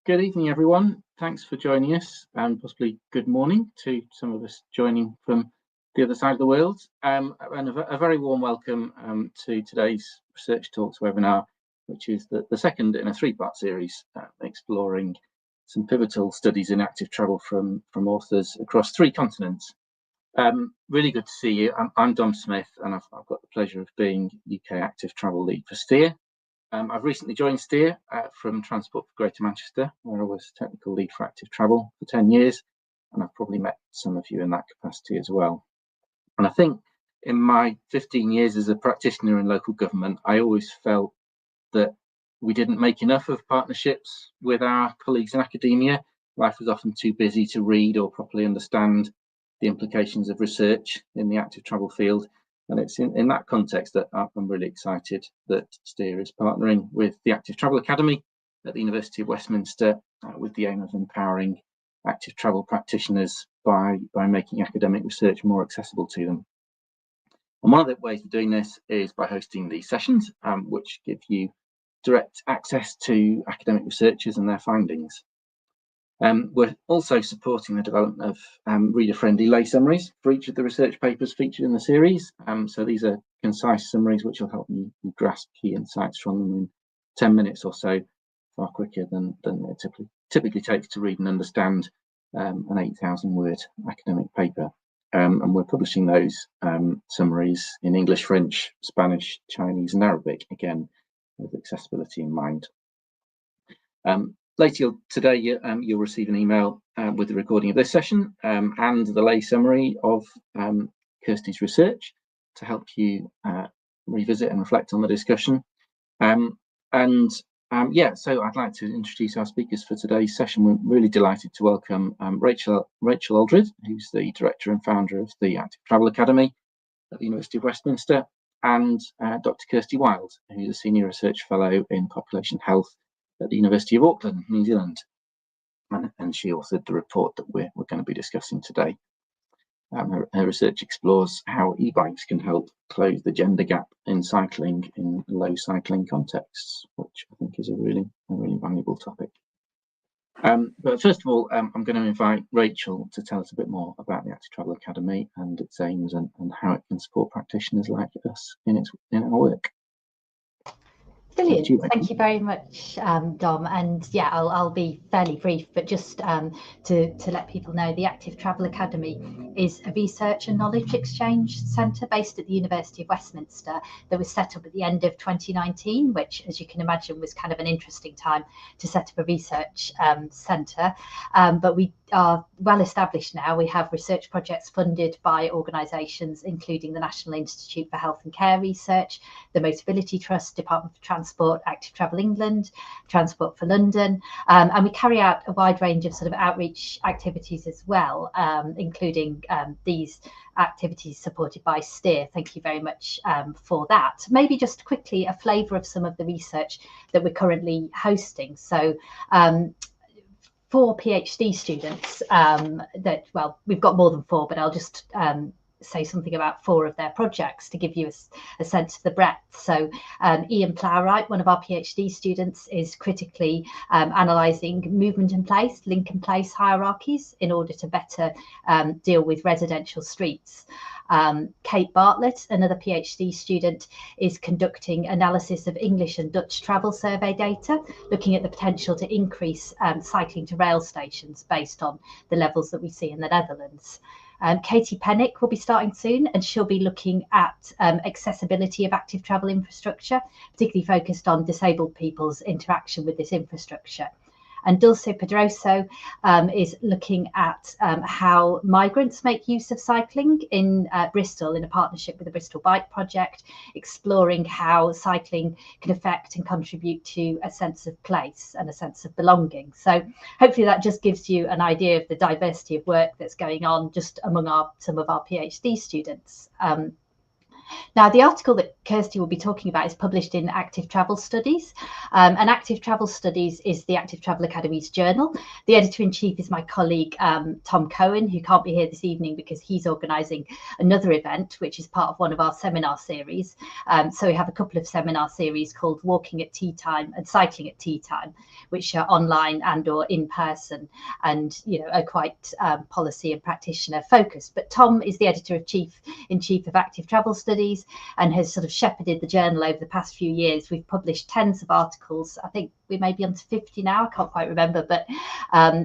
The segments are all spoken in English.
Good evening, everyone. Thanks for joining us, and possibly good morning to some of us joining from the other side of the world. And a very warm welcome to today's Research Talks webinar, which is the second in a three-part series exploring some pivotal studies in active travel from authors across 3 continents. Really good to see you. I'm Dom Smith, and I've got the pleasure of being UK Active Travel Lead for Steer. I've recently joined Steer from Transport for Greater Manchester, where I was technical lead for active travel for 10 years, and I've probably met some of you in that capacity as well. And I think in my 15 years as a practitioner in local government, I always felt that we didn't make enough of partnerships with our colleagues in academia. Life was often too busy to read or properly understand the implications of research in the active travel field. And it's in that context that I'm really excited that Steer is partnering with the Active Travel Academy at the University of Westminster with the aim of empowering active travel practitioners by making academic research more accessible to them. And one of the ways of doing this is by hosting these sessions, which give you direct access to academic researchers and their findings. We're also supporting the development of reader-friendly lay summaries for each of the research papers featured in the series. So these are concise summaries which will help you grasp key insights from them in 10 minutes or so, far quicker than it typically takes to read and understand an 8,000-word academic paper. And we're publishing those summaries in English, French, Spanish, Chinese and Arabic, again, with accessibility in mind. Later today, you'll receive an email with the recording of this session and the lay summary of Kirsty's research to help you revisit and reflect on the discussion. So I'd like to introduce our speakers for today's session. We're really delighted to welcome Rachel Aldred, who's the director and founder of the Active Travel Academy at the University of Westminster, and Dr. Kirsty Wild, who's a senior research fellow in population health at the University of Auckland, New Zealand, and she authored the report that we're going to be discussing today. Her research explores how e-bikes can help close the gender gap in cycling in low cycling contexts, which I think is a really valuable topic. But first of all, I'm going to invite Rachel to tell us a bit more about the Active Travel Academy and its aims and how it can support practitioners like us in our work. Brilliant. Thank you very much, Dom. And yeah, I'll be fairly brief, but just to let people know, the Active Travel Academy is a research and knowledge exchange centre based at the University of Westminster that was set up at the end of 2019, which, as you can imagine, was kind of an interesting time to set up a research centre. But we are well established now. We have research projects funded by organisations including the National Institute for Health and Care Research, the Motability Trust, Department for Transport, Active Travel England, Transport for London, and we carry out a wide range of sort of outreach activities as well, including these activities supported by Steer. Thank you very much for that. Maybe just quickly a flavour of some of the research that we're currently hosting. So 4 PhD students we've got more than 4, but I'll just say something about 4 of their projects to give you a sense of the breadth. So Ian Plowright, one of our PhD students, is critically analysing movement and place, link and place hierarchies in order to better deal with residential streets. Kate Bartlett, another PhD student, is conducting analysis of English and Dutch travel survey data, looking at the potential to increase cycling to rail stations based on the levels that we see in the Netherlands. Katie Pennick will be starting soon, and she'll be looking at accessibility of active travel infrastructure, particularly focused on disabled people's interaction with this infrastructure. And Dulce Pedroso is looking at how migrants make use of cycling in Bristol in a partnership with the Bristol Bike Project, exploring how cycling can affect and contribute to a sense of place and a sense of belonging. So hopefully that just gives you an idea of the diversity of work that's going on just among some of our PhD students. Now, the article that Kirsty will be talking about is published in Active Travel Studies. And Active Travel Studies is the Active Travel Academy's journal. The editor-in-chief is my colleague, Tom Cohen, who can't be here this evening because he's organising another event, which is part of one of our seminar series. So we have a couple of seminar series called Walking at Tea Time and Cycling at Tea Time, which are online and or in person, and are quite policy and practitioner focused. But Tom is the editor-in-chief of Active Travel Studies and has sort of shepherded the journal over the past few years. We've published tens of articles. I think we may be on to 50 now, I can't quite remember, but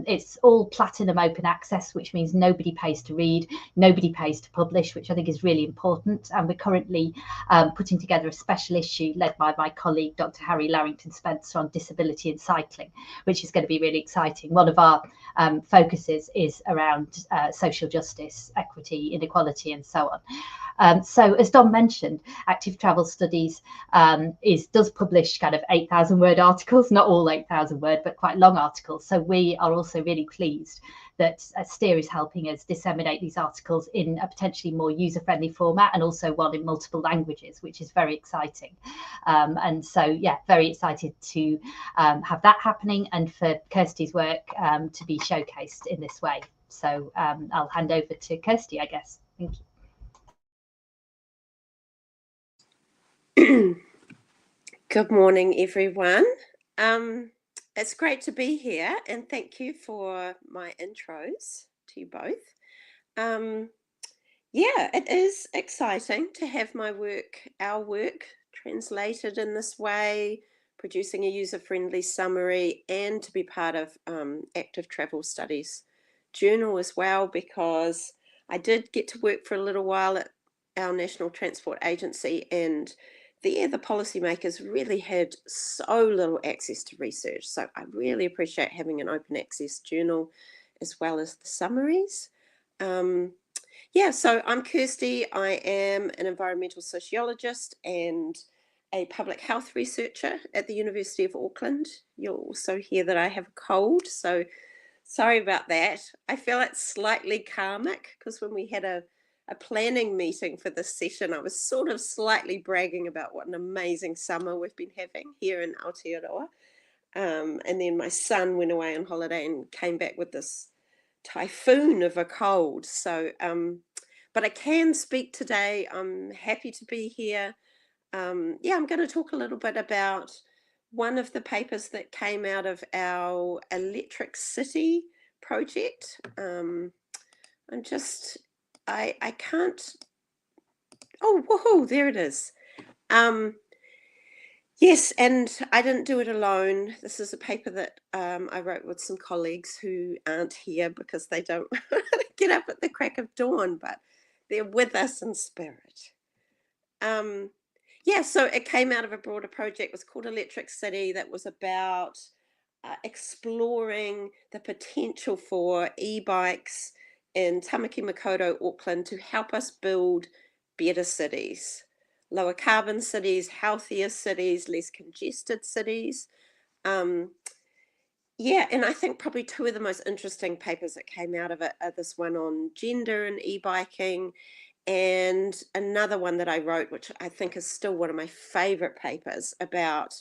it's all platinum open access, which means nobody pays to read, nobody pays to publish, which I think is really important. And we're currently putting together a special issue led by my colleague, Dr. Harry Larrington Spencer, on disability and cycling, which is going to be really exciting. One of our focuses is around social justice, equity, inequality, and so on. So as Don mentioned, Active Travel Studies does publish kind of 8,000 word articles, not all 8,000 word, but quite long articles. So we are also really pleased that Steer is helping us disseminate these articles in a potentially more user-friendly format, and also one in multiple languages, which is very exciting. And so, yeah, very excited to have that happening and for Kirsty's work to be showcased in this way. So I'll hand over to Kirsty, I guess. Thank you. Good morning, everyone. It's great to be here, and thank you for my intros to you both. Yeah, it is exciting to have our work translated in this way, producing a user-friendly summary, and to be part of Active Travel Studies journal as well, because I did get to work for a little while at our National Transport Agency, and there the policymakers really had so little access to research. So I really appreciate having an open access journal as well as the summaries. Yeah, so I'm Kirsty. I am an environmental sociologist and a public health researcher at the University of Auckland. You'll also hear that I have a cold, so sorry about that. I feel it's slightly karmic because when we had a planning meeting for this session, I was sort of slightly bragging about what an amazing summer we've been having here in Aotearoa. And then my son went away on holiday and came back with this typhoon of a cold. So, but I can speak today. I'm happy to be here. Yeah, I'm going to talk a little bit about one of the papers that came out of our Electric City project. I can't, oh, woohoo, there it is. Yes, and I didn't do it alone. This is a paper that I wrote with some colleagues who aren't here because they don't get up at the crack of dawn, but they're with us in spirit. Yeah, so it came out of a broader project. It was called Electric City, that was about exploring the potential for e-bikes in Tamaki Makaurau, Auckland, to help us build better cities, lower carbon cities, healthier cities, less congested cities. Yeah, and I think probably two of the most interesting papers that came out of it are this one on gender and e-biking, and another one that I wrote, which I think is still one of my favorite papers, about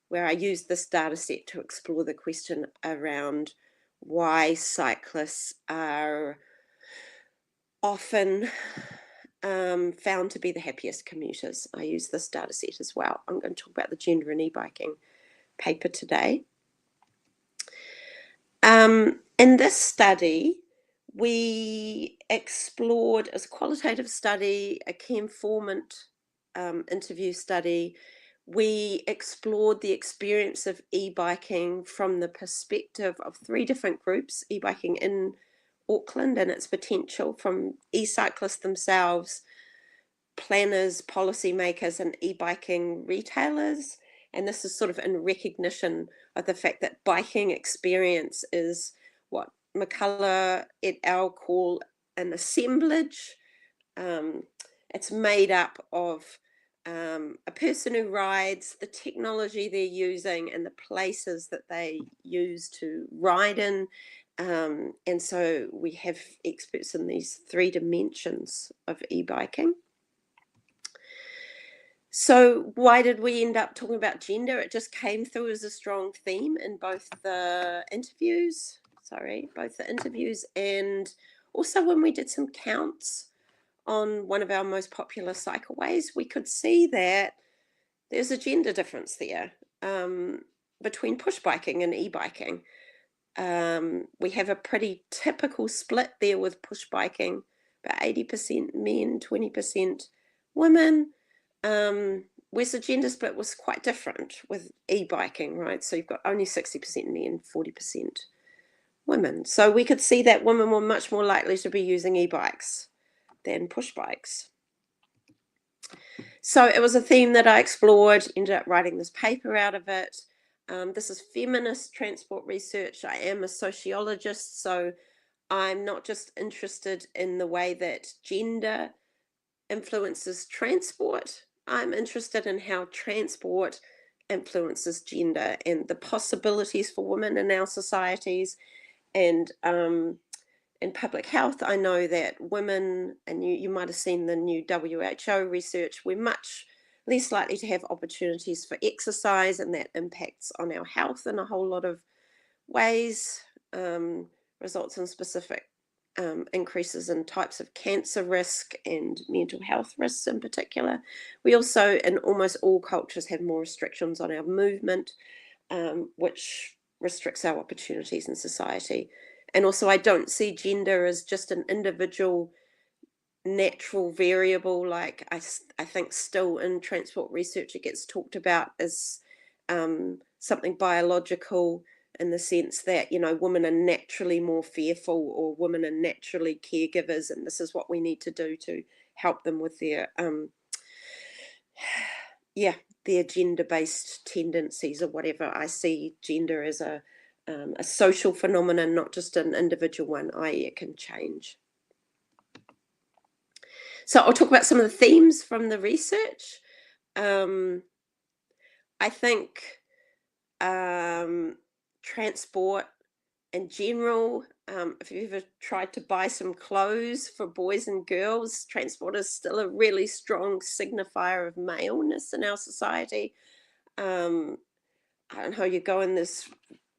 where I used this data set to explore the question around why cyclists are often found to be the happiest commuters. I use this data set as well. I'm going to talk about the gender and e-biking paper today. In this study, we explored, as a qualitative study, a key informant interview study. We explored the experience of e-biking from the perspective of three different groups: e-biking in Auckland and its potential, from e-cyclists themselves, planners, policymakers, and e-biking retailers. And this is sort of in recognition of the fact that biking experience is what McCullough et al. Call an assemblage. It's made up of a person who rides, the technology they're using, and the places that they use to ride in. And so we have experts in these three dimensions of e-biking. So why did we end up talking about gender? It just came through as a strong theme in both the interviews, and also when we did some counts on one of our most popular cycleways, we could see that there's a gender difference there between push biking and e-biking. We have a pretty typical split there with push biking, about 80% men, 20% women. Whereas the gender split was quite different with e-biking, right? So you've got only 60% men, 40% women. So we could see that women were much more likely to be using e-bikes than push bikes. So it was a theme that I explored, ended up writing this paper out of it. This is feminist transport research. I am a sociologist, so I'm not just interested in the way that gender influences transport. I'm interested in how transport influences gender and the possibilities for women in our societies. And in public health, I know that women, and you might have seen the new WHO research, we're much less likely to have opportunities for exercise, and that impacts on our health in a whole lot of ways, results in specific increases in types of cancer risk and mental health risks in particular. We also, in almost all cultures, have more restrictions on our movement, which restricts our opportunities in society. And also, I don't see gender as just an individual natural variable. Like I think still in transport research, it gets talked about as something biological, in the sense that, you know, women are naturally more fearful, or women are naturally caregivers, and this is what we need to do to help them with their their gender-based tendencies or whatever. I see gender as a social phenomenon, not just an individual one, i.e. it can change. So I'll talk about some of the themes from the research. I think transport in general, if you've ever tried to buy some clothes for boys and girls, transport is still a really strong signifier of maleness in our society. I don't know, you go in this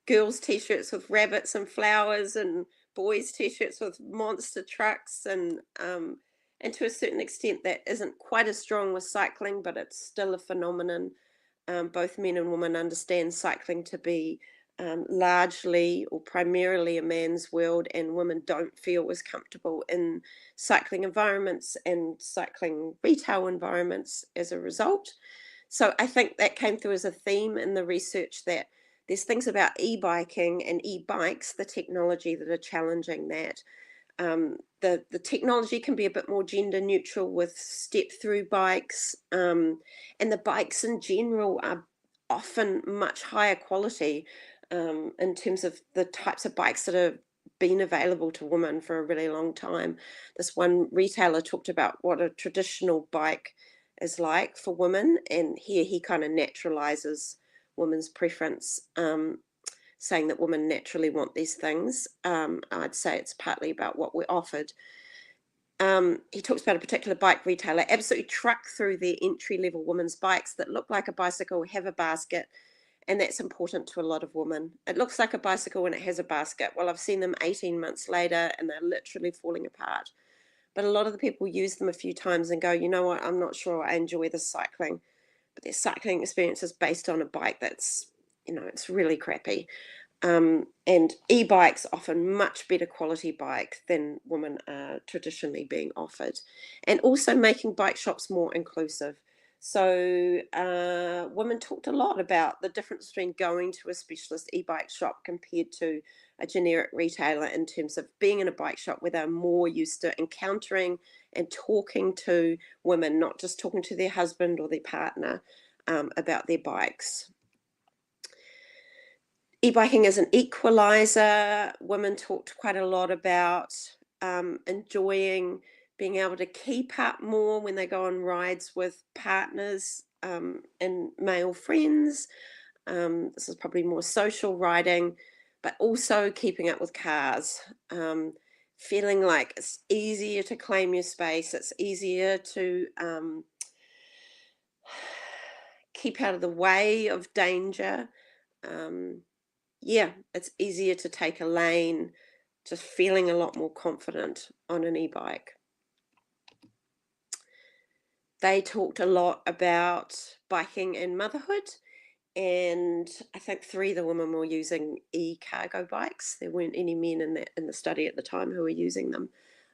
girls' t-shirts with rabbits and flowers, and boys' t-shirts with monster trucks, and to a certain extent that isn't quite as strong with cycling, but it's still a phenomenon. Both men and women understand cycling to be largely or primarily a man's world, and women don't feel as comfortable in cycling environments and cycling retail environments as a result. So I think that came through as a theme in the research, that there's things about e-biking and e-bikes, the technology, that are challenging that. The technology can be a bit more gender neutral with step-through bikes, and the bikes in general are often much higher quality in terms of the types of bikes that have been available to women for a really long time. This one retailer talked about what a traditional bike is like for women, and here he kind of naturalizes women's preference, saying that women naturally want these things. I'd say it's partly about what we're offered. He talks about a particular bike retailer absolutely truck through their entry-level women's bikes that look like a bicycle, have a basket, and that's important to a lot of women. It looks like a bicycle and it has a basket. Well, I've seen them 18 months later and they're literally falling apart. But a lot of the people use them a few times and go, you know what, I'm not sure I enjoy this cycling. But their cycling experience is based on a bike that's, you know, it's really crappy. And e-bikes offer much better quality bike than women are traditionally being offered, and also making bike shops more inclusive. So women talked a lot about the difference between going to a specialist e-bike shop compared to a generic retailer, in terms of being in a bike shop where they're more used to encountering and talking to women, not just talking to their husband or their partner about their bikes. E-biking as an equalizer. Women talked quite a lot about enjoying being able to keep up more when they go on rides with partners and male friends. This is probably more social riding, but also keeping up with cars. Feeling like it's easier to claim your space. It's easier to keep out of the way of danger. Yeah, it's easier to take a lane, just feeling a lot more confident on an e-bike. They talked a lot about biking and motherhood, and I think 3 of the women were using e-cargo bikes. There weren't any men in the study at the time who were using them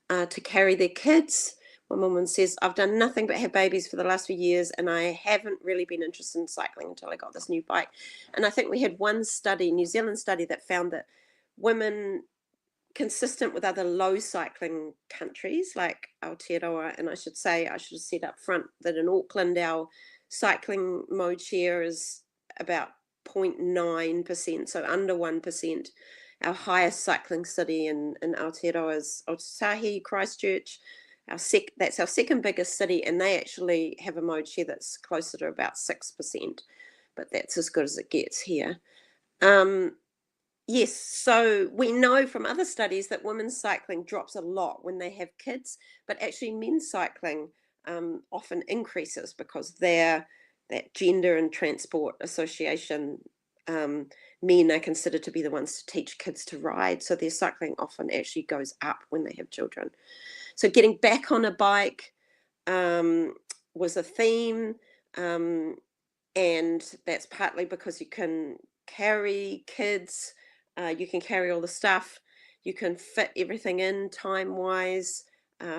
to carry their kids. One woman says, I've done nothing but have babies for the last few years, and I haven't really been interested in cycling until I got this new bike. And I think we had one study, New Zealand study, that found that women, consistent with other low cycling countries like Aotearoa, and I should have said up front that in Auckland our cycling mode share is about 0.9%, so under 1%. Our highest cycling city in Aotearoa is Otautahi, Christchurch. That's our second biggest city, and they actually have a mode share that's closer to about 6%, but that's as good as it gets here. Yes, so we know from other studies that women's cycling drops a lot when they have kids, but actually men's cycling often increases because that gender and transport association, men are considered to be the ones to teach kids to ride, so their cycling often actually goes up when they have children. So getting back on a bike was a theme, and that's partly because you can carry kids, you can carry all the stuff, you can fit everything in time-wise.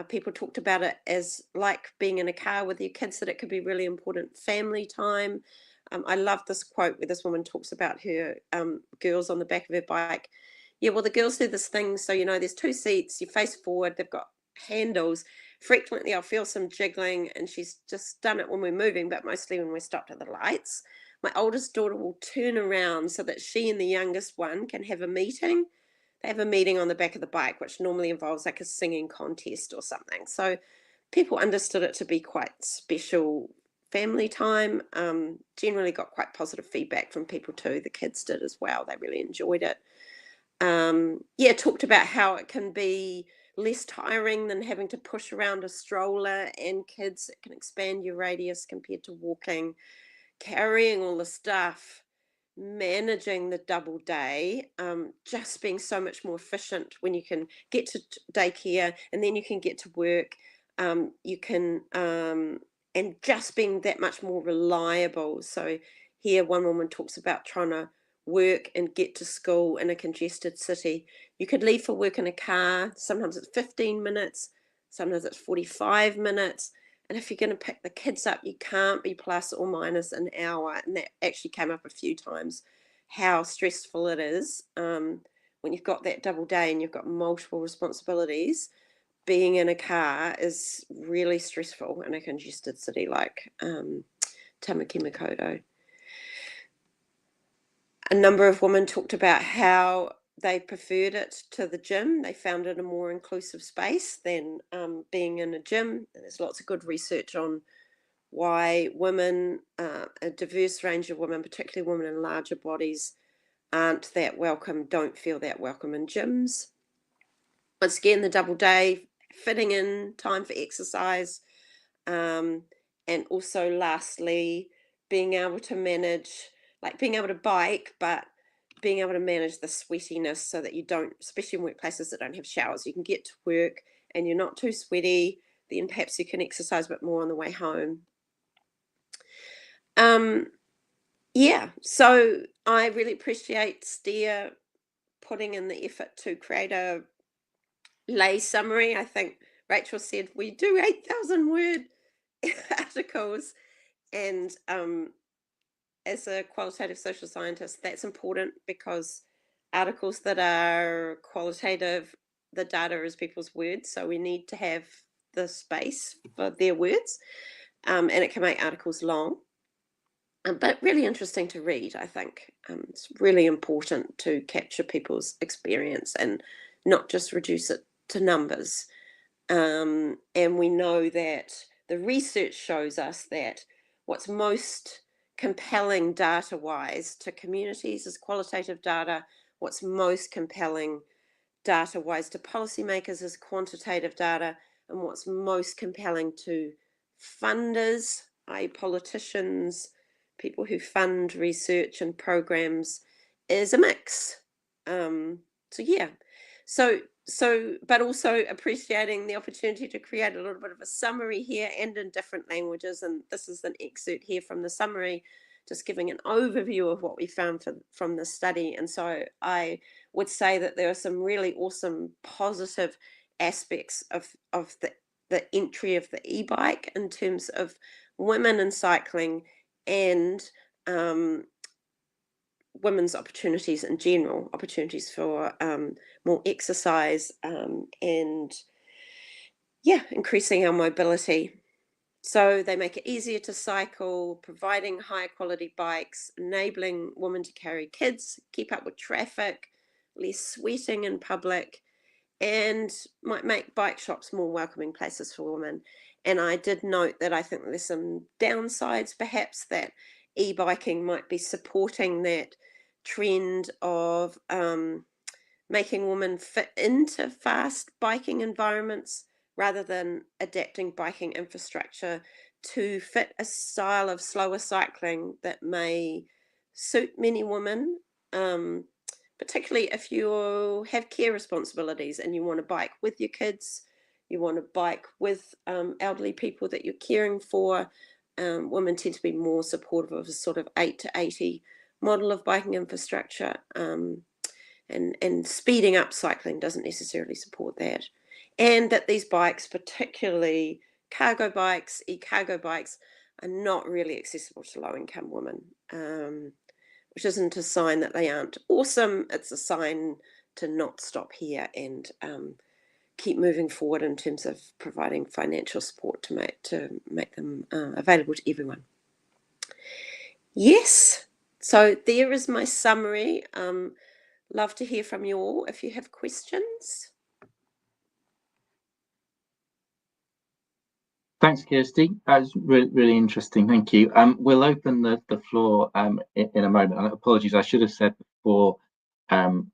People talked about it as like being in a car with your kids, that it could be really important family time. I love this quote where this woman talks about her girls on the back of her bike. Yeah, well, the girls do this thing, so, there's 2 seats, you face forward, they've got handles. Frequently I'll feel some jiggling, and she's just done it when we're moving, but mostly when we're stopped at the lights. My oldest daughter will turn around so that she and the youngest one can have a meeting. They have a meeting on the back of the bike, which normally involves like a singing contest or something. So people understood it to be quite special family time. Generally got quite positive feedback from people too. The kids did as well. They really enjoyed it. Talked about how it can be less tiring than having to push around a stroller and kids. It can expand your radius compared to walking, carrying all the stuff, managing the double day, just being so much more efficient when you can get to daycare and then you can get to work. And just being that much more reliable. So here one woman talks about trying to work and get to school in a congested city. You could leave for work in a car. Sometimes it's 15 minutes, sometimes it's 45 minutes. And if you're going to pick the kids up, you can't be plus or minus an hour. And that actually came up a few times, how stressful it is when you've got that double day and you've got multiple responsibilities. Being in a car is really stressful in a congested city like Tamaki Makaurau. A number of women talked about how they preferred it to the gym. They found it a more inclusive space than being in a gym. And there's lots of good research on why women, a diverse range of women, particularly women in larger bodies, don't feel that welcome in gyms. Once again, the double day, fitting in time for exercise, and also lastly, being able to manage, like being able to bike, but being able to manage the sweatiness so that you don't, especially in workplaces that don't have showers, you can get to work and you're not too sweaty, then perhaps you can exercise a bit more on the way home. So I really appreciate Steer putting in the effort to create a lay summary. I think Rachel said we do 8,000 word articles, and as a qualitative social scientist, that's important because articles that are qualitative, the data is people's words, so we need to have the space for their words, and it can make articles long, but really interesting to read. I think it's really important to capture people's experience and not just reduce it to numbers. And we know that the research shows us that what's most compelling data-wise to communities is qualitative data. What's most compelling data-wise to policymakers is quantitative data. And what's most compelling to funders, i.e. politicians, people who fund research and programs is a mix. So yeah, but also appreciating the opportunity to create a little bit of a summary here and in different languages. And this is an excerpt here from the summary, just giving an overview of what we found from the study. And so I would say that there are some really awesome positive aspects of the entry of the e-bike in terms of women in cycling and women's opportunities in general, opportunities for more exercise and yeah, increasing our mobility. So they make it easier to cycle, providing higher quality bikes, enabling women to carry kids, keep up with traffic, less sweating in public, and might make bike shops more welcoming places for women. And I did note that I think there's some downsides, perhaps, that e-biking might be supporting that trend of making women fit into fast biking environments rather than adapting biking infrastructure to fit a style of slower cycling that may suit many women, particularly if you have care responsibilities and you want to bike with your kids, you want to bike with elderly people that you're caring for. Women tend to be more supportive of a sort of 8 to 80 model of biking infrastructure. And speeding up cycling doesn't necessarily support that. And that these bikes, particularly cargo bikes, e-cargo bikes, are not really accessible to low-income women, which isn't a sign that they aren't awesome. It's a sign to not stop here and keep moving forward in terms of providing financial support to make them available to everyone. Yes, so there is my summary. Love to hear from you all if you have questions. Thanks, Kirsty. That was really, really interesting. Thank you. We'll open the floor in a moment. And apologies, I should have said before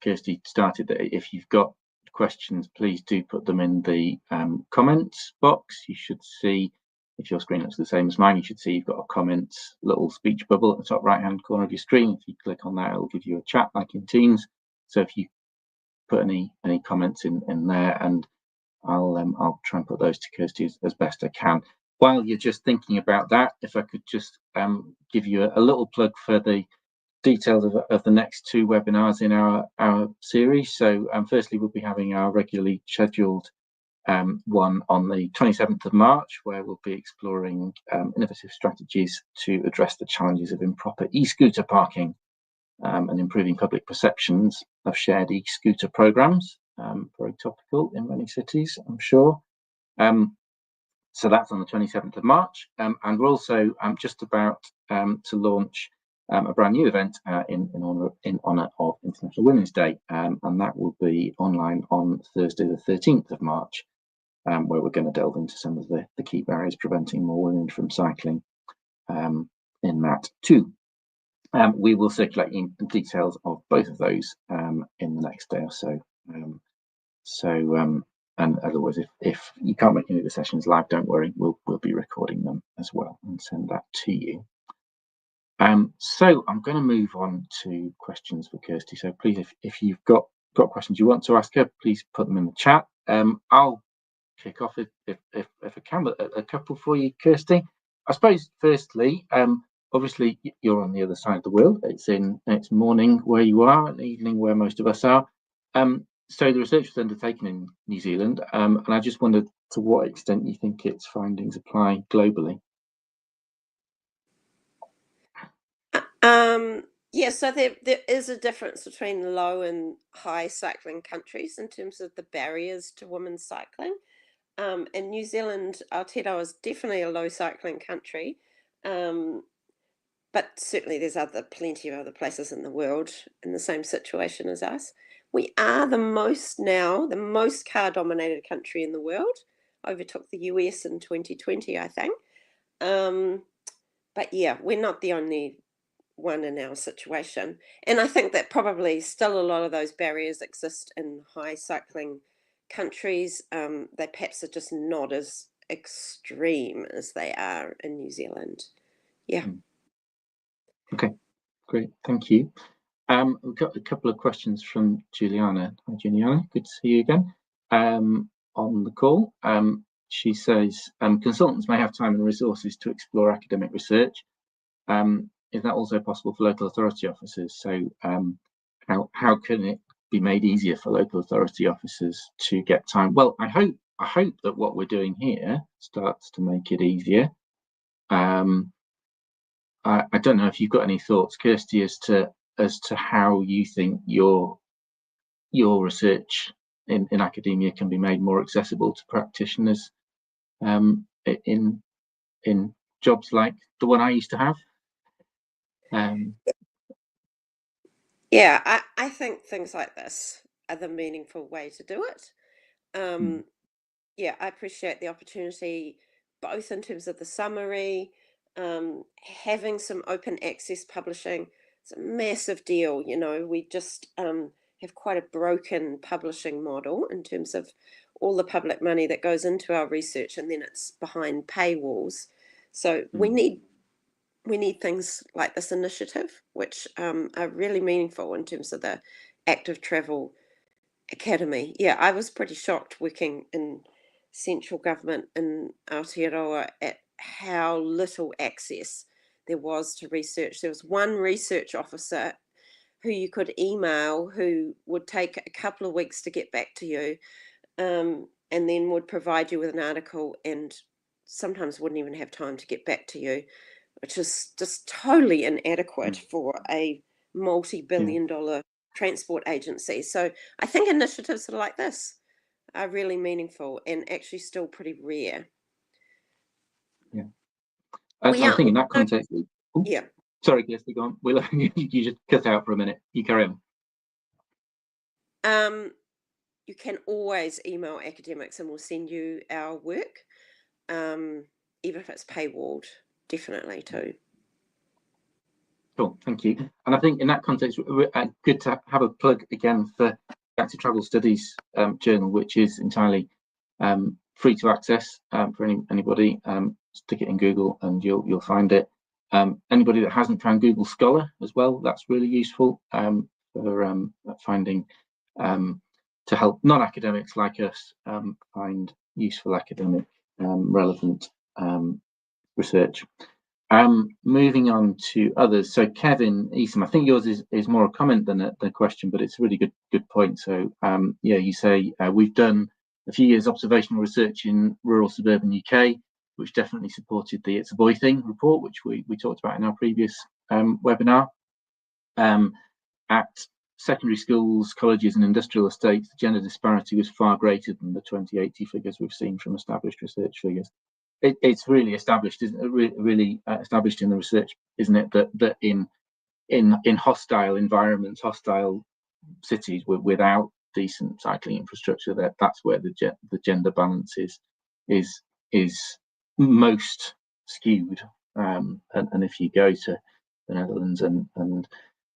Kirsty started that if you've got questions, please do put them in the comments box. You should see, if your screen looks the same as mine, you should see you've got a comments little speech bubble at the top right-hand corner of your screen. If you click on that, it'll give you a chat like in Teams. So if you put any comments in there, and I'll try and put those to Kirsty as best I can. While you're just thinking about that, if I could just give you a little plug for the details of the next 2 webinars in our series. So firstly, we'll be having our regularly scheduled one on the 27th of March, where we'll be exploring innovative strategies to address the challenges of improper e-scooter parking and improving public perceptions of shared e-scooter programs. Very topical in many cities, I'm sure. So that's on the 27th of March. And we're also just about to launch a brand new event in honour of International Women's Day. And that will be online on Thursday, the 13th of March, where we're going to delve into some of the key barriers preventing more women from cycling in that too. We will circulate details of both of those in the next day or so. And as always, if you can't make any of the sessions live, don't worry, we'll be recording them as well and send that to you. So I'm going to move on to questions for Kirsty. So please, if you've got questions you want to ask her, please put them in the chat. I'll kick off if I can, but a couple for you, Kirsty. I suppose firstly, obviously you're on the other side of the world. It's morning where you are and evening where most of us are. So the research was undertaken in New Zealand, and I just wondered to what extent you think its findings apply globally. Yeah, so there is a difference between low and high cycling countries in terms of the barriers to women's cycling. In New Zealand, Aotearoa is definitely a low cycling country, but certainly there's plenty of other places in the world in the same situation as us. We are the most car-dominated country in the world. Overtook the US in 2020, I think. But yeah, we're not the only one in our situation. And I think that probably still a lot of those barriers exist in high cycling countries. They perhaps are just not as extreme as they are in New Zealand. Yeah. Okay, great, thank you. We've got a couple of questions from Juliana. Hi, Juliana, good to see you again on the call. She says, consultants may have time and resources to explore academic research. Is that also possible for local authority officers? So how can it be made easier for local authority officers to get time? Well, I hope that what we're doing here starts to make it easier. I don't know if you've got any thoughts, Kirsty, as to how you think your research in academia can be made more accessible to practitioners in jobs like the one I used to have. Yeah, I think things like this are the meaningful way to do it. Yeah, I appreciate the opportunity, both in terms of the summary, having some open access publishing. It's a massive deal. You know, we just have quite a broken publishing model in terms of all the public money that goes into our research, and then it's behind paywalls. So we need things like this initiative, which are really meaningful in terms of the Active Travel Academy. Yeah, I was pretty shocked working in central government in Aotearoa at how little access there was to research. There was one research officer who you could email who would take a couple of weeks to get back to you, and then would provide you with an article and sometimes wouldn't even have time to get back to you, which is just totally inadequate for a multi-billion-dollar transport agency. So I think initiatives like this are really meaningful and actually still pretty rare. Yeah, I think in that context. Yeah. Sorry, Kirsty, go on. You just cut out for a minute. You carry on. You can always email academics and we'll send you our work, even if it's paywalled, definitely too. Cool, thank you. And I think in that context, good to have a plug again for Active Travel Studies journal, which is entirely free to access for anybody. Stick it in Google and you'll find it. Anybody that hasn't found Google Scholar as well, that's really useful for finding to help non-academics like us find useful academic relevant research. Moving on to others. So Kevin Eastham, I think yours is more a comment than a question, but it's a really good point. So yeah, you say we've done a few years observational research in rural suburban UK, which definitely supported the It's a Boy Thing report, which we talked about in our previous webinar. At secondary schools, colleges and industrial estates, the gender disparity was far greater than the 2080 figures we've seen from established research figures. It's really established, isn't it? Really established in the research, isn't it? That in hostile environments, hostile cities without decent cycling infrastructure, that's where the gender balance is most skewed. And if you go to the Netherlands and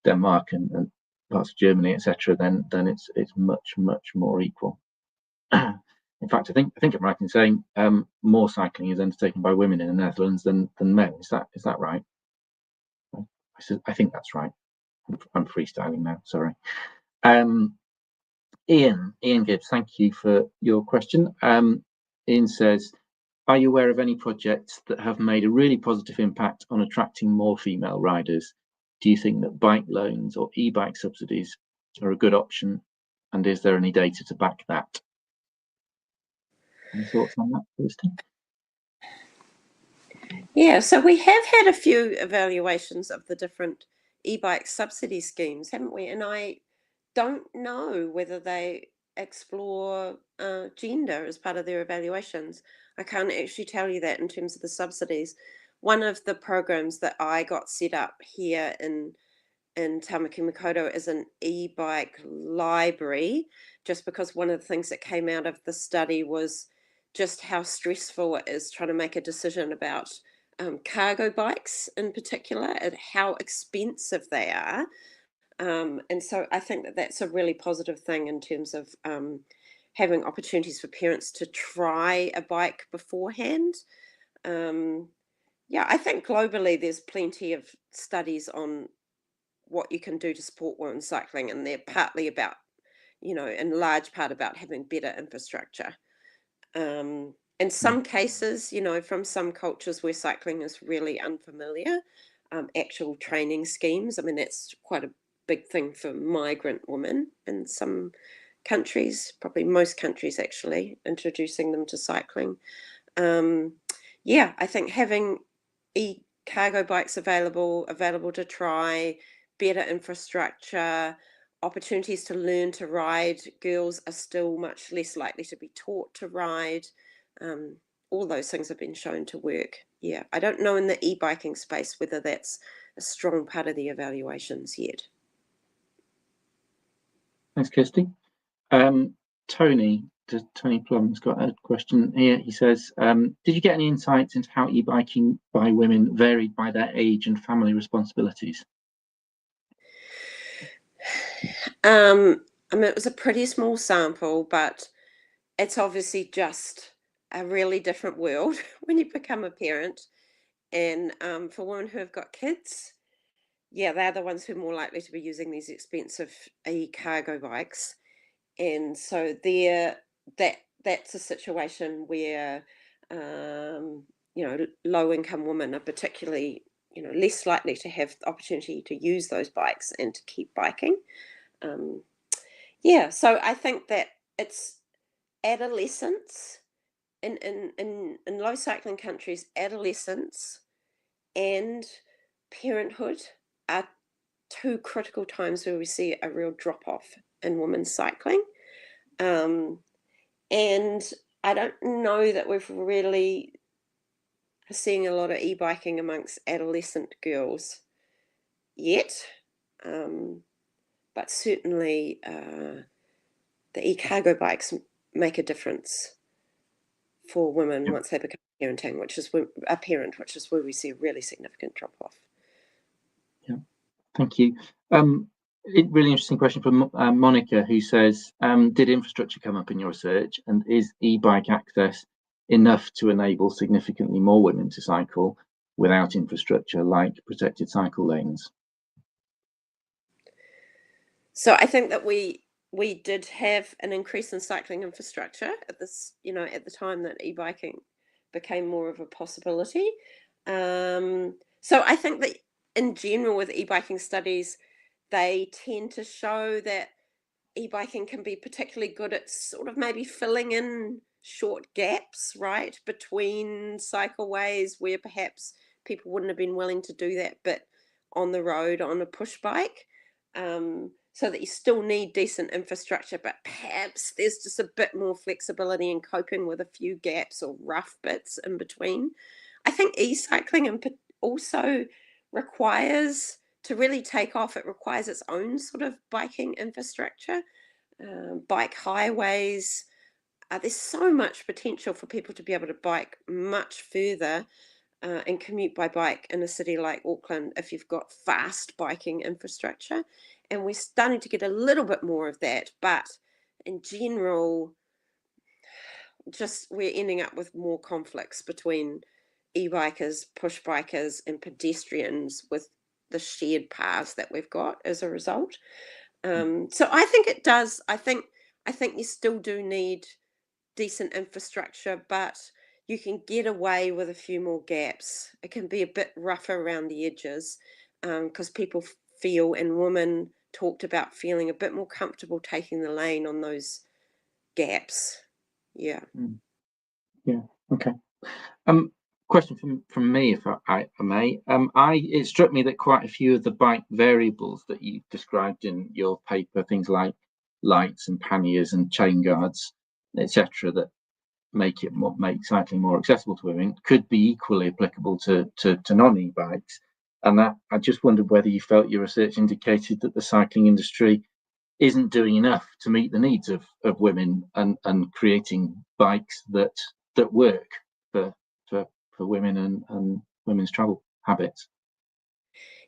Denmark and parts of Germany, etc., then it's much more equal. In fact, I think I'm right in saying more cycling is undertaken by women in the Netherlands than men. Is that right? I think that's right. I'm freestyling now. Sorry. Ian Gibbs, thank you for your question. Ian says, are you aware of any projects that have made a really positive impact on attracting more female riders? Do you think that bike loans or e-bike subsidies are a good option? And is there any data to back that? Any thoughts on that, Kirsty? Yeah, so we have had a few evaluations of the different e-bike subsidy schemes, haven't we? And I don't know whether they explore gender as part of their evaluations. I can't actually tell you that in terms of the subsidies. One of the programs that I got set up here in Tamaki Makaurau is an e-bike library, just because one of the things that came out of the study was just how stressful it is trying to make a decision about cargo bikes in particular, and how expensive they are. And so I think that that's a really positive thing in terms of having opportunities for parents to try a bike beforehand. Yeah, I think globally there's plenty of studies on what you can do to support women cycling, and they're partly about, in large part about having better infrastructure. In some cases, from some cultures where cycling is really unfamiliar, actual training schemes. I mean, that's quite a big thing for migrant women in some countries, probably most countries actually, introducing them to cycling. Yeah, I think having cargo bikes available to try, better infrastructure, opportunities to learn to ride. Girls are still much less likely to be taught to ride. All those things have been shown to work. Yeah, I don't know in the e-biking space whether that's a strong part of the evaluations yet. Thanks, Kirsty. Tony Plum's got a question here. He says, did you get any insights into how e-biking by women varied by their age and family responsibilities? I mean, it was a pretty small sample, but it's obviously just a really different world when you become a parent. And for women who have got kids, yeah, they're the ones who are more likely to be using these expensive e-cargo bikes. And so that's a situation where low income women are particularly less likely to have the opportunity to use those bikes and to keep biking. Yeah, so I think that it's adolescence in low cycling countries. Adolescence and parenthood are two critical times where we see a real drop off in women's cycling. And I don't know that we've really seeing a lot of e-biking amongst adolescent girls yet. But certainly the e-cargo bikes make a difference for women once they become parenting, which is where we see a really significant drop off. Yeah, thank you. Really interesting question from Monica, who says, did infrastructure come up in your research, and is e-bike access enough to enable significantly more women to cycle without infrastructure like protected cycle lanes? So I think that we did have an increase in cycling infrastructure at the time that e-biking became more of a possibility. So I think that in general with e-biking studies, they tend to show that e-biking can be particularly good at sort of maybe filling in short gaps, right, between cycleways where perhaps people wouldn't have been willing to do that bit on the road on a push bike. So that you still need decent infrastructure, but perhaps there's just a bit more flexibility in coping with a few gaps or rough bits in between. I think e-cycling also requires, to really take off, it requires its own sort of biking infrastructure, bike highways. There's so much potential for people to be able to bike much further and commute by bike in a city like Auckland if you've got fast biking infrastructure. And we're starting to get a little bit more of that, but in general, just we're ending up with more conflicts between e-bikers, push bikers, and pedestrians with the shared paths that we've got as a result. So I think it does. I think you still do need decent infrastructure, but you can get away with a few more gaps. It can be a bit rougher around the edges because people feel, and women talked about feeling a bit more comfortable taking the lane on those gaps. Yeah. Yeah. Okay. Question from me, if I may. It struck me that quite a few of the bike variables that you described in your paper, things like lights and panniers and chain guards, etc., that make cycling more accessible to women, could be equally applicable to non-e-bikes. And that I just wondered whether you felt your research indicated that the cycling industry isn't doing enough to meet the needs of women and creating bikes that work for women and women's travel habits.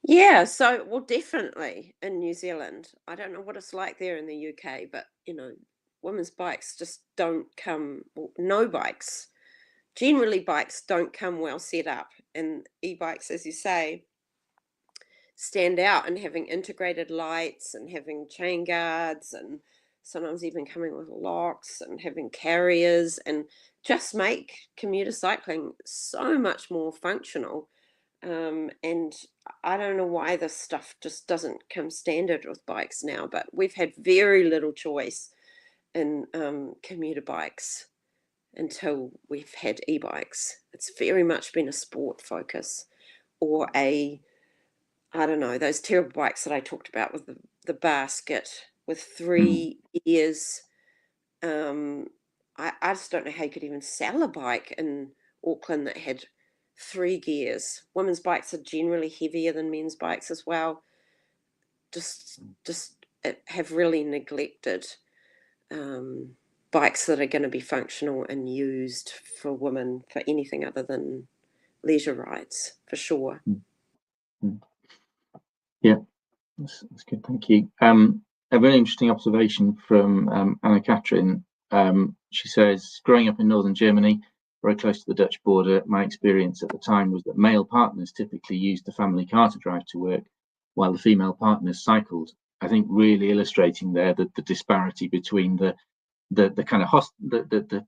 Yeah, so well, definitely in New Zealand. I don't know what it's like there in the UK, but women's bikes just don't come, well, no bikes generally bikes don't come well set up, and e-bikes, as you say, stand out in having integrated lights and having chain guards and sometimes even coming with locks and having carriers, and just make commuter cycling so much more functional. And I don't know why this stuff just doesn't come standard with bikes now, but we've had very little choice in commuter bikes until we've had e-bikes. It's very much been a sport focus, or I don't know, those terrible bikes that I talked about with the basket with 3 gears. I just don't know how you could even sell a bike in Auckland that had 3 gears. Women's bikes are generally heavier than men's bikes as well. Just have really neglected bikes that are going to be functional and used for women for anything other than leisure rides, for sure. Yeah, that's good. Thank you. A very interesting observation from Anna Catherine. She says, growing up in northern Germany, very close to the Dutch border, my experience at the time was that male partners typically used the family car to drive to work, while the female partners cycled. I think really illustrating there the disparity between the kind of the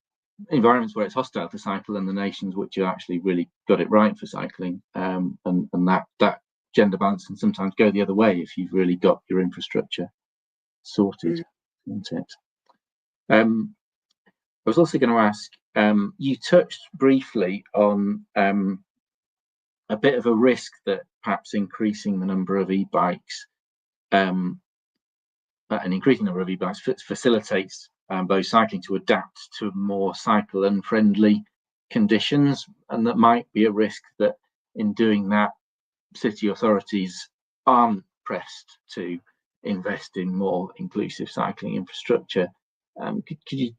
environments where it's hostile to cycle and the nations which have actually really got it right for cycling, and that gender balance can sometimes go the other way if you've really got your infrastructure sorted, isn't it? I was also going to ask, you touched briefly on a bit of a risk that perhaps increasing the number of e-bikes an increasing number of e-bikes facilitates those cycling to adapt to more cycle unfriendly conditions, and that might be a risk that in doing that city authorities aren't pressed to invest in more inclusive cycling infrastructure. Could you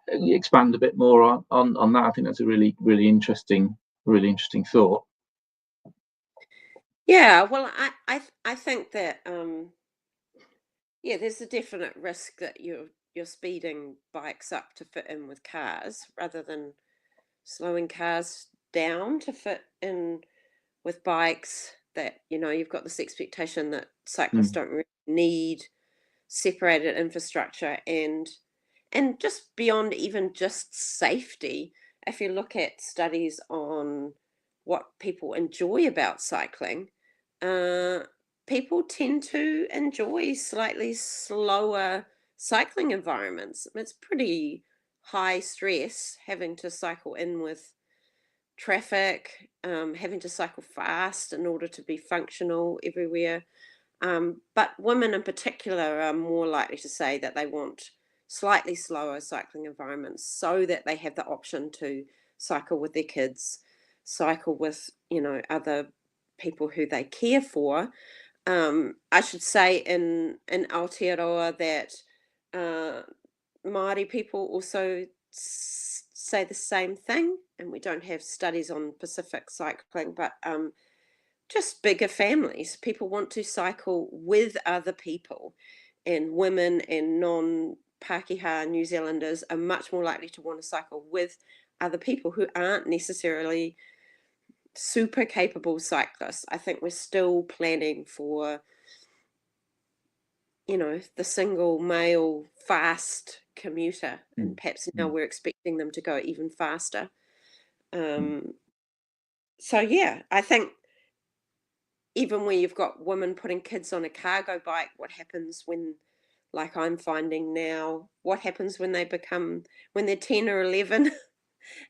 expand a bit more on that? I think that's a really interesting thought. Yeah, well, I think that there's a definite risk that you're speeding bikes up to fit in with cars rather than slowing cars down to fit in with bikes. That, you've got this expectation that cyclists don't really need separated infrastructure, and just beyond even just safety, if you look at studies on what people enjoy about cycling, people tend to enjoy slightly slower cycling environments. It's pretty high stress having to cycle in with traffic, having to cycle fast in order to be functional everywhere. But women in particular are more likely to say that they want slightly slower cycling environments so that they have the option to cycle with their kids, cycle with, other people who they care for. I should say in Aotearoa that Māori people also say the same thing, and we don't have studies on Pacific cycling, but just bigger families. People want to cycle with other people, and women and non-Pākehā New Zealanders are much more likely to want to cycle with other people who aren't necessarily super capable cyclists. I think we're still planning for, the single male fast commuter, and perhaps now we're expecting them to go even faster. So yeah, I think even where you've got women putting kids on a cargo bike, what happens when, like I'm finding now, what happens when they're 10 or 11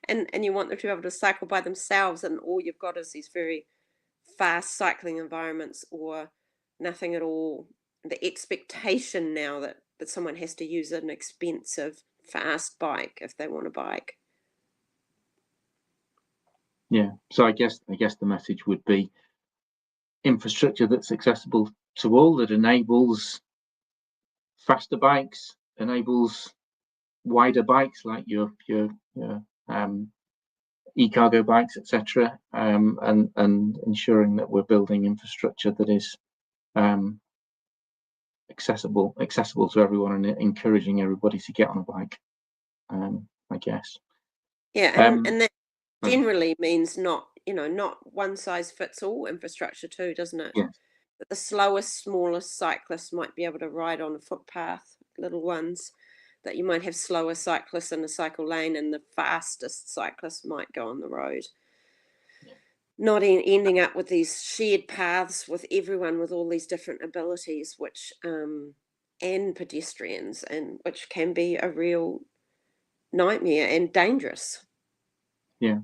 and you want them to be able to cycle by themselves, and all you've got is these very fast cycling environments or nothing at all. The expectation now that someone has to use an expensive fast bike if they want a bike. Yeah, so I guess the message would be infrastructure that's accessible to all, that enables faster bikes, enables wider bikes like your e-cargo bikes, etc., and ensuring that we're building infrastructure that is accessible to everyone, and encouraging everybody to get on a bike. I guess. Yeah, and generally means not one size fits all infrastructure too, doesn't it? Yes. That the slowest, smallest cyclists might be able to ride on a footpath, little ones, that you might have slower cyclists in a cycle lane and the fastest cyclists might go on the road. Yeah. Not ending up with these shared paths with everyone with all these different abilities, which and pedestrians, and which can be a real nightmare and dangerous. Yeah.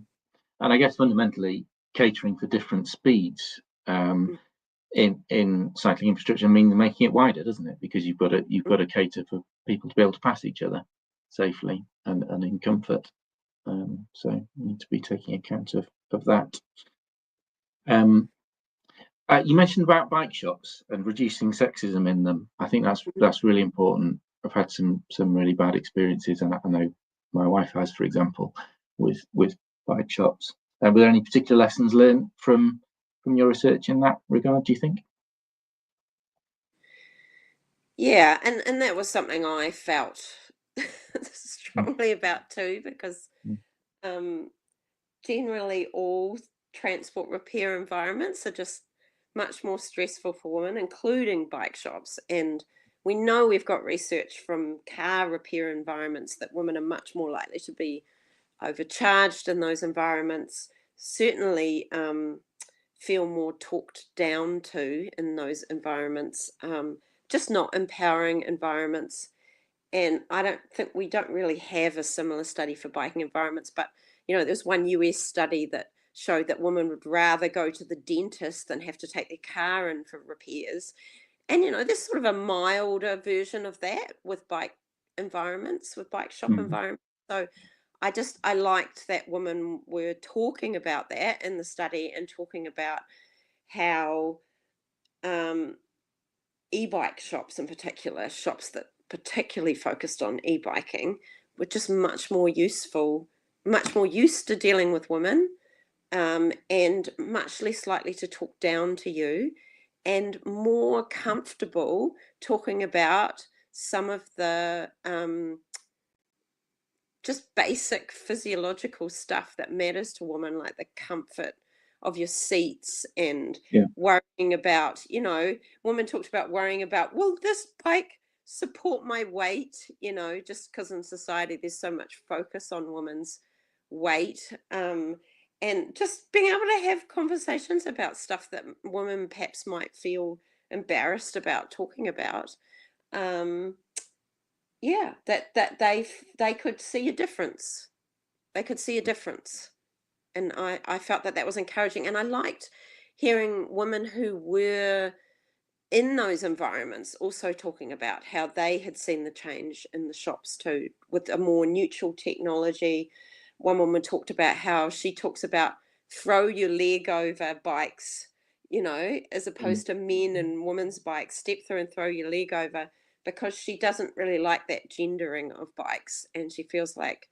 And I guess fundamentally catering for different speeds in cycling infrastructure means making it wider, doesn't it? Because you've got to cater for people to be able to pass each other safely and in comfort. So you need to be taking account of that. You mentioned about bike shops and reducing sexism in them. I think that's really important. I've had some really bad experiences, and I know my wife has, for example, with bike shops. Were there any particular lessons learned from your research in that regard, do you think? Yeah, and that was something I felt strongly about too, because generally all transport repair environments are just much more stressful for women, including bike shops. And we know we've got research from car repair environments that women are much more likely to be overcharged in those environments, certainly feel more talked down to in those environments, just not empowering environments. And we don't really have a similar study for biking environments, but there's one US study that showed that women would rather go to the dentist than have to take their car in for repairs. And there's sort of a milder version of that with bike environments, with bike shop environments. So I liked that women were talking about that in the study and talking about how e-bike shops in particular, shops that particularly focused on e-biking, were just much more useful, much more used to dealing with women, and much less likely to talk down to you, and more comfortable talking about some of the just basic physiological stuff that matters to women, like the comfort of your seats and worrying about, women talked about worrying about, will this bike support my weight? Just because in society there's so much focus on women's weight, and just being able to have conversations about stuff that women perhaps might feel embarrassed about talking about. That they could see a difference. They could see a difference. And I felt that was encouraging. And I liked hearing women who were in those environments also talking about how they had seen the change in the shops too, with a more neutral technology. One woman talked about how she talks about throw your leg over bikes, as opposed to men and women's bikes, step through and throw your leg over, because she doesn't really like that gendering of bikes. And she feels like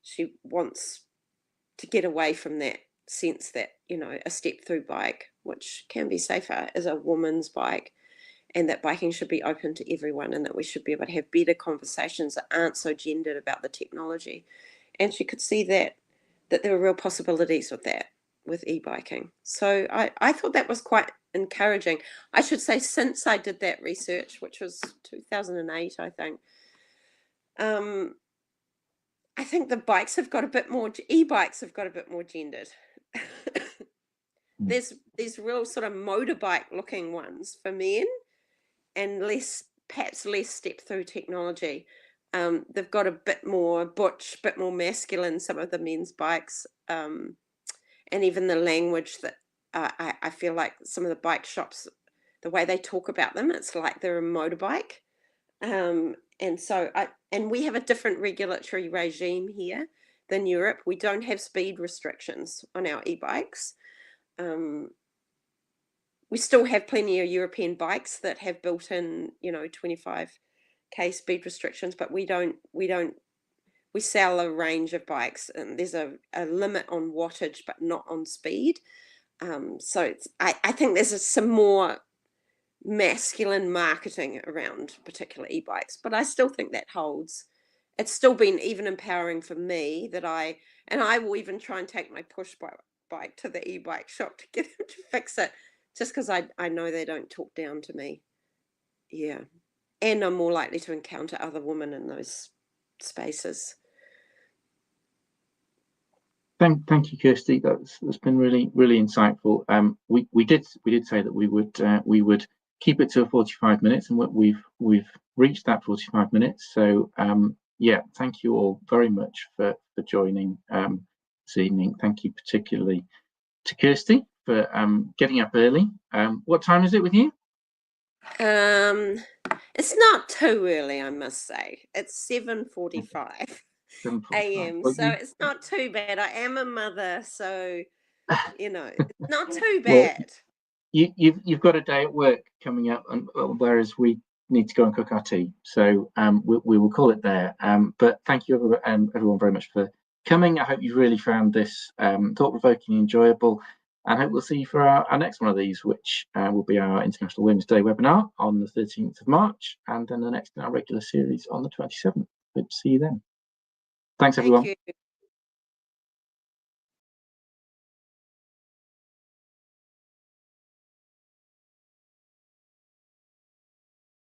she wants to get away from that sense that, a step through bike, which can be safer, is a woman's bike, and that biking should be open to everyone, and that we should be able to have better conversations that aren't so gendered about the technology. And she could see that there were real possibilities with that, with e-biking. So I thought that was quite encouraging. I should say, since I did that research, which was 2008, I think, I think the bikes have got a bit more, e-bikes have got a bit more gendered. There's these real sort of motorbike looking ones for men, and perhaps less step through technology. They've got a bit more butch, bit more masculine, some of the men's bikes, and even the language that I feel like some of the bike shops, the way they talk about them, it's like they're a motorbike. And so we have a different regulatory regime here than Europe. We don't have speed restrictions on our e-bikes. We still have plenty of European bikes that have built in, 25k speed restrictions, but we sell a range of bikes, and there's a limit on wattage, but not on speed. So I think there's some more masculine marketing around particular e-bikes, but I still think that holds. It's still been even empowering for me that I And I will even try and take my push bike to the e-bike shop to get them to fix it, just because I know they don't talk down to me. Yeah. And I'm more likely to encounter other women in those spaces. Thank you, Kirsty. That's been really insightful. We did say that we would keep it to 45 minutes, and we've reached that 45 minutes. So yeah, thank you all very much for joining this evening. Thank you particularly to Kirsty for getting up early. What time is it with you? It's not too early, I must say. It's 7:45 a.m. Well, so it's not too bad. I am a mother, so it's not too well, bad. you've got a day at work coming up, and whereas we need to go and cook our tea, so we will call it there. But thank you everyone very much for coming. I hope you really found this thought-provoking, enjoyable, and I hope we'll see you for our next one of these, which will be our International Women's Day webinar on the 13th of March, and then the next in our regular series on the 27th. Hope to see you then. Thanks, everyone. Thank you.